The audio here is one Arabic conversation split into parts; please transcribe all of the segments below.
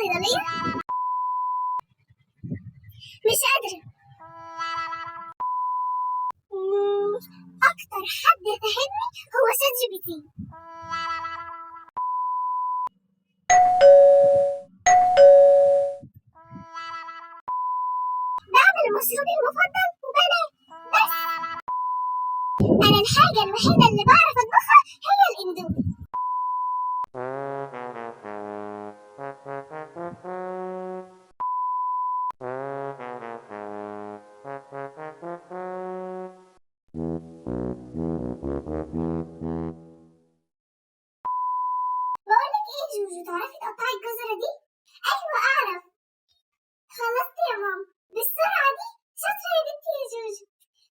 الصيدلية؟ مش قادرة. أكتر حد فهمني هو ChatGPT. بعمل مشروبي المفضل وبنام بس. أنا الحاجة الوحيدة اللي بعرف أطبخها هي الإندومي. بقولك إيه جوجو، تعرفي تقطعي الجزرة دي؟ أيوة أعرف. خلصت يا ماما بالسرعة دي؟ شاطرة يا بنتي يا جوجو.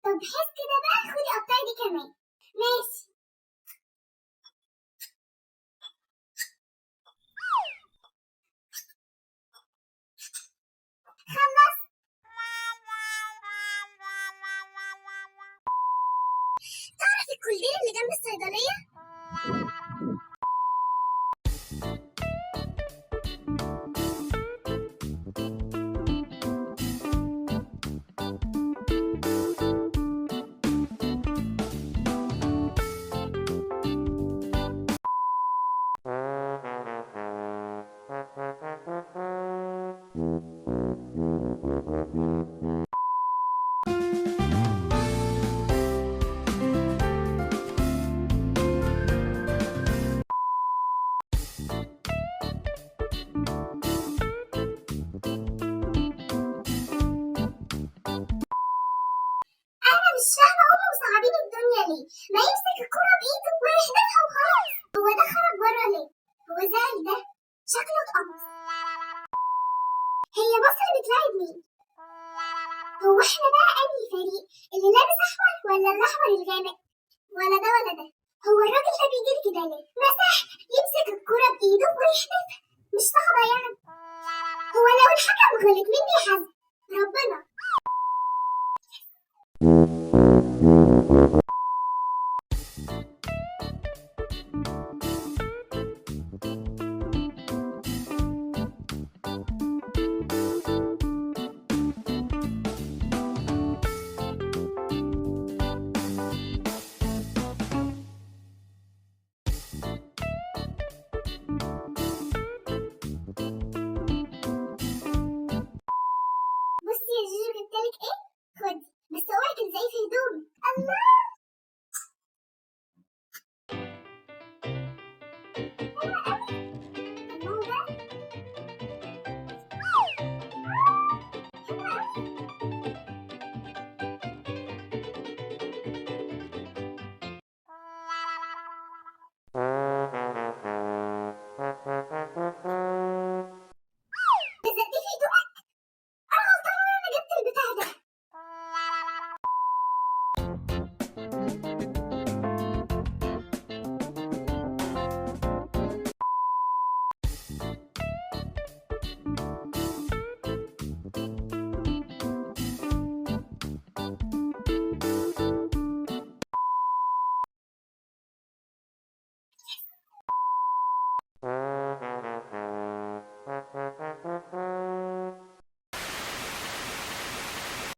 طب حس كده بقى، خدي قطعي دي كمان. ماشي. خلصت. تعرفي الكولدير اللي جنب الصيدلية؟ أنا مش فاهمة هما مصعبين الدنيا ليه؟ ما يمسك الكرة بإيده ويحدفها وخلاص. هو ده خرج بره ليه؟ هو زي ده شكله اتقمص. هي مصر بتلاعب مين؟ هو احنا بقى أنهي فريق؟ اللي لابس أحمر ولا الأحمر الغامق؟ ولا ده ولا ده؟ هو الراجل ده بيجري كده ليه؟ مسح يمسك الكرة بإيده ويحدفها، مش صعبة يعني. هو لو الحكم غلط مين بيحاسب؟ ربنا. بصي يا جوجو جبتلك ايه؟ خدي، بس اوعي تلزقيه في هدومي. الله.